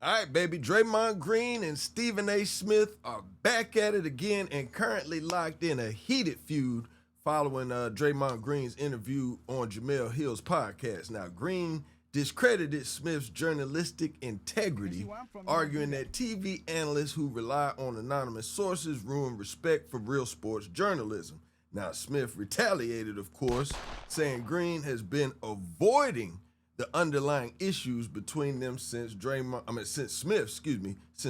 All right, baby. Draymond Green and Stephen A. Smith are back at it again and currently locked in a heated feud following Draymond Green's interview on Jemele Hill's podcast. Now, Green discredited Smith's journalistic integrity, arguing that TV analysts who rely on anonymous sources ruin respect for real sports journalism. Now, Smith retaliated, of course, saying Green has been avoiding the underlying issues between them since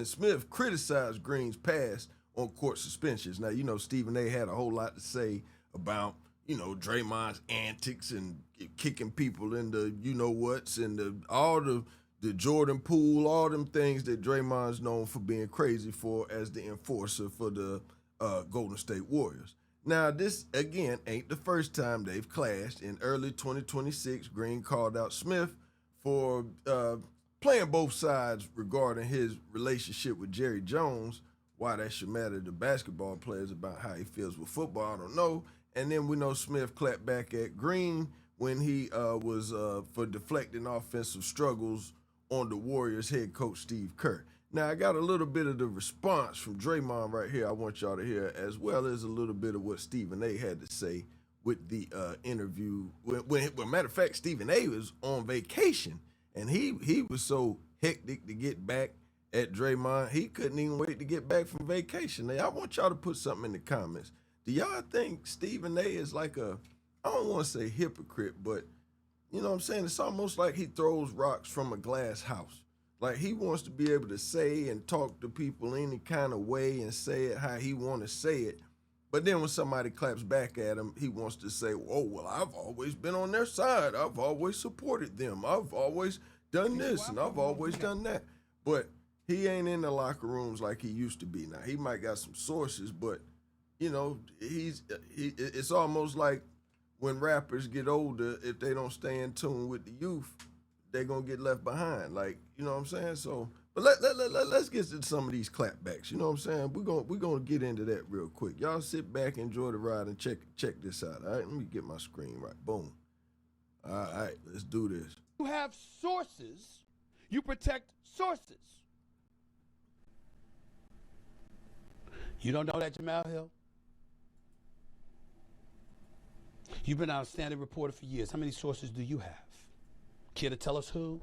Smith criticized Green's past on court suspensions. Now, you know, Stephen A. had a whole lot to say about, Draymond's antics and kicking people in the you-know-whats and all the Jordan Poole, all them things that Draymond's known for being crazy for as the enforcer for the Golden State Warriors. Now, this, again, ain't the first time they've clashed. In early 2026, Green called out Smith for playing both sides regarding his relationship with Jerry Jones. Why that should matter to basketball players about how he feels with football, I don't know. And then we know Smith clapped back at Green when he was for deflecting offensive struggles on the Warriors head coach Steve Kerr. Now, I got a little bit of the response from Draymond right here I want y'all to hear, as well as a little bit of what Stephen A. had to say with the interview. When matter of fact, Stephen A. was on vacation, and he was so hectic to get back at Draymond, he couldn't even wait to get back from vacation. Now, I want y'all to put something in the comments. Do y'all think Stephen A. is like I don't want to say hypocrite, but you know what I'm saying? It's almost like he throws rocks from a glass house. Like, he wants to be able to say and talk to people any kind of way and say it how he want to say it. But then when somebody claps back at him, he wants to say, oh, well, I've always been on their side. I've always supported them. I've always done this and I've always done that. But he ain't in the locker rooms like he used to be now. He might got some sources, but, it's almost like when rappers get older, if they don't stay in tune with the youth, they're going to get left behind. Like, you know what I'm saying? So, but let's get to some of these clapbacks. You know what I'm saying? We're going to get into that real quick. Y'all sit back, enjoy the ride, and check this out. All right, let me get my screen right. Boom. All right, let's do this. You have sources. You protect sources. You don't know that, Jemele Hill? You've been an outstanding reporter for years. How many sources do you have? Care to tell us who?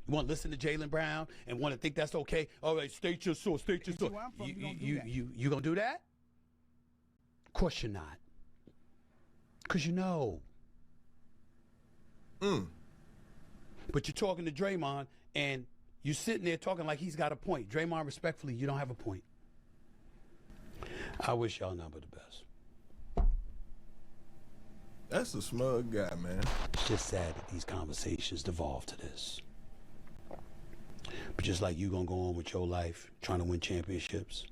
You want to listen to Jaylen Brown and want to think that's okay? All right, state your source, state your source. You gonna do that? Of course you're not. Because you know. But you're talking to Draymond and you're sitting there talking like he's got a point. Draymond, respectfully, you don't have a point. I wish y'all number the best. That's a smug guy, man. It's just sad that these conversations devolve to this. But just like you gonna go on with your life trying to win championships,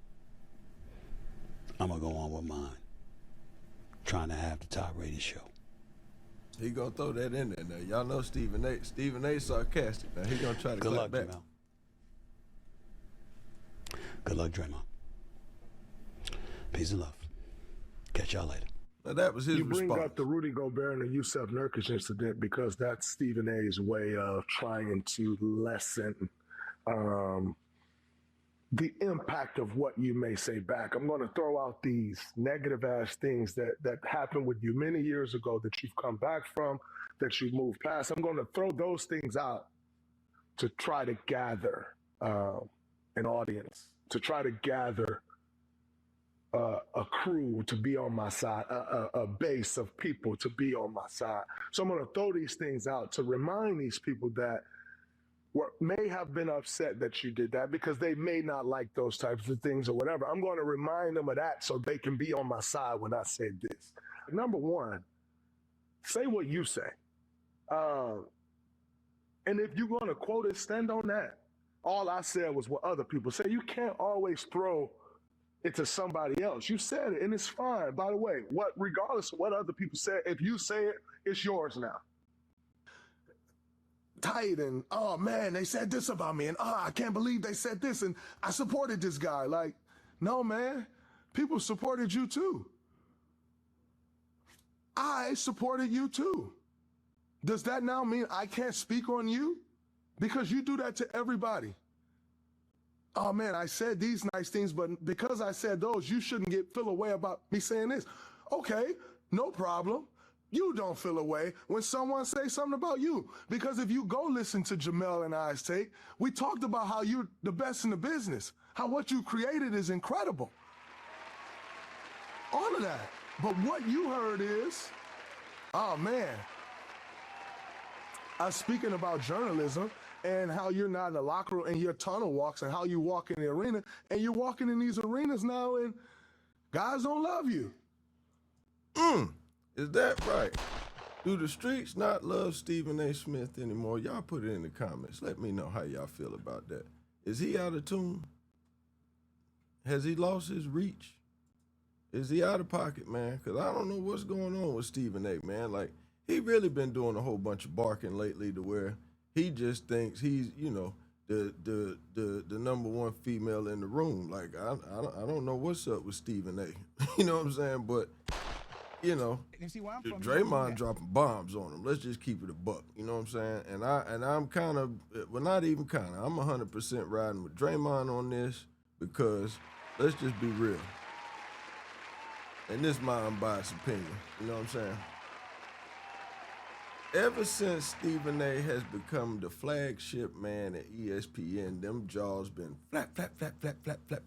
I'm gonna go on with mine, trying to have the top rated show. He gonna throw that in there now. Y'all know Stephen A. Stephen A. sarcastic. Now he gonna try to clap back. Jemele. Good luck, Draymond. Peace and love. Catch y'all later. Now that was his response. You bring up the Rudy Gobert and the Yusuf Nurkic incident because that's Stephen A.'s way of trying to lessen the impact of what you may say back. I'm going to throw out these negative-ass things that happened with you many years ago that you've come back from, that you've moved past. I'm going to throw those things out to try to gather an audience, to try to gather a crew to be on my side, a base of people to be on my side. So I'm going to throw these things out to remind these people that may have been upset that you did that because they may not like those types of things or whatever. I'm going to remind them of that so they can be on my side when I say this. Number one, say what you say. And if you're going to quote it, stand on that. All I said was what other people say. You can't always throw it to somebody else. You said it, and it's fine. By the way, regardless of what other people say, if you say it, it's yours now. Tight and, oh man, they said this about me, and I can't believe they said this, and I supported this guy. Like, no, man, people supported you too. I supported you too. Does that now mean I can't speak on you? Because you do that to everybody. oh man, I said these nice things, but because I said those, you shouldn't feel away about me saying this. Okay, no problem. You don't feel away when someone says something about you. Because if you go listen to Jemele and I's take, we talked about how you're the best in the business, how what you created is incredible. All of that. But what you heard is, oh man, speaking about journalism and how you're not in the locker room and your tunnel walks and how you walk in the arena, and you're walking in these arenas now and guys don't love you. Is that right? Do the streets not love Stephen A. Smith anymore? Y'all put it in the comments. Let me know how y'all feel about that. Is he out of tune? Has he lost his reach? Is he out of pocket, man? Because I don't know what's going on with Stephen A., man. Like, he really been doing a whole bunch of barking lately to where he just thinks he's, you know, the number one female in the room. Like, I don't know what's up with Stephen A. You know what I'm saying? But, you know, Draymond dropping bombs on him. Let's just keep it a buck. You know what I'm saying? And I'm kind of, well, not even kind of, I'm 100% riding with Draymond on this because let's just be real. And this is my unbiased opinion. You know what I'm saying? Ever since Stephen A. has become the flagship man at ESPN, them jaws been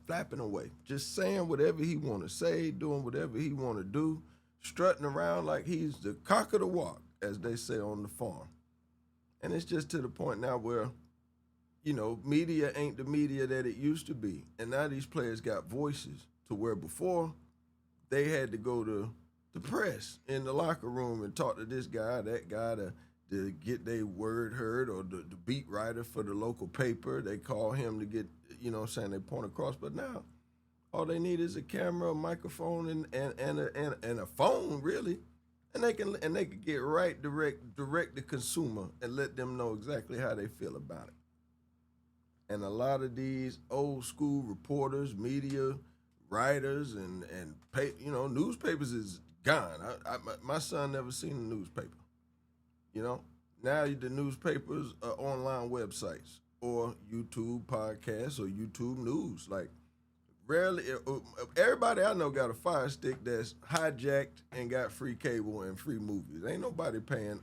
flapping away. Just saying whatever he want to say, doing whatever he want to do, strutting around like he's the cock of the walk, as they say on the farm. And it's just to the point now where, you know, media ain't the media that it used to be. And now these players got voices to where before they had to go to the press in the locker room and talk to this guy, that guy to get their word heard, or the beat writer for the local paper. They call him to get, you know what I'm saying, they point across. But now all they need is a camera, a microphone, and a phone, really. And they can get right direct the consumer and let them know exactly how they feel about it. And a lot of these old school reporters, media writers, and newspapers is gone. My son never seen a newspaper. You know, now the newspapers are online websites or YouTube podcasts or YouTube news. Like, rarely, everybody I know got a Fire Stick that's hijacked and got free cable and free movies. Ain't nobody paying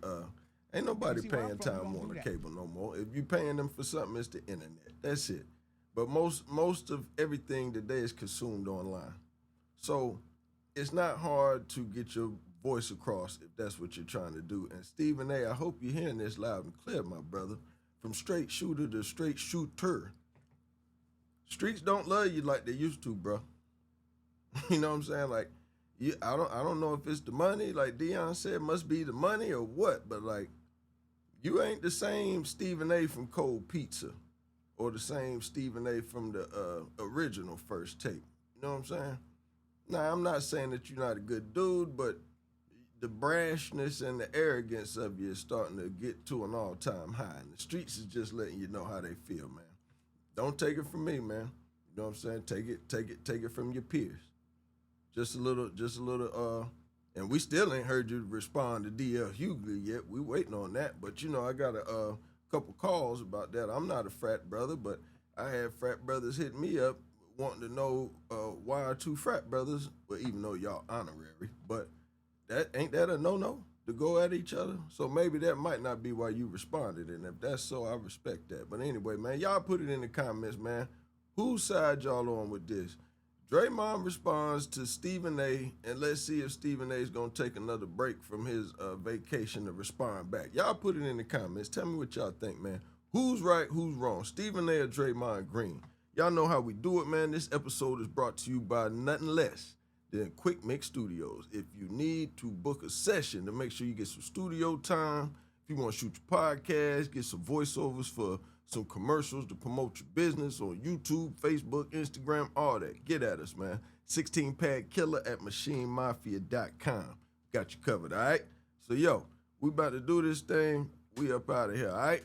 Time Warner cable no more. If you paying them for something, it's the internet. That's it. But most of everything today is consumed online. So it's not hard to get your voice across if that's what you're trying to do. And Stephen A., I hope you're hearing this loud and clear, my brother. From straight shooter to straight shooter. Streets don't love you like they used to, bro. You know what I'm saying? Like, I don't know if it's the money, like Dion said, it must be the money or what, but like, you ain't the same Stephen A. from Cold Pizza or the same Stephen A. from the original First Take. You know what I'm saying? Now, I'm not saying that you're not a good dude, but the brashness and the arrogance of you is starting to get to an all-time high, and the streets is just letting you know how they feel, man. Don't take it from me, man. You know what I'm saying? Take it from your peers. Just a little, and we still ain't heard you respond to D.L. Hughley yet. We waiting on that, but you know, I got a couple calls about that. I'm not a frat brother, but I had frat brothers hit me up wanting to know why are two frat brothers, well, even though y'all honorary, but ain't that a no-no to go at each other? So maybe that might not be why you responded, and if that's so, I respect that. But anyway, man, y'all put it in the comments, man. Whose side y'all on with this? Draymond responds to Stephen A., and let's see if Stephen A. is going to take another break from his vacation to respond back. Y'all put it in the comments. Tell me what y'all think, man. Who's right, who's wrong? Stephen A. or Draymond Green? Y'all know how we do it, man. This episode is brought to you by nothing less than Quick Mix Studios. If you need to book a session to make sure you get some studio time, if you want to shoot your podcast, get some voiceovers for some commercials to promote your business on YouTube, Facebook, Instagram, all that, get at us, man. 16-pad killer at machinemafia.com. Got you covered, all right? So, yo, we about to do this thing. We up out of here, all right?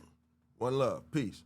One love. Peace.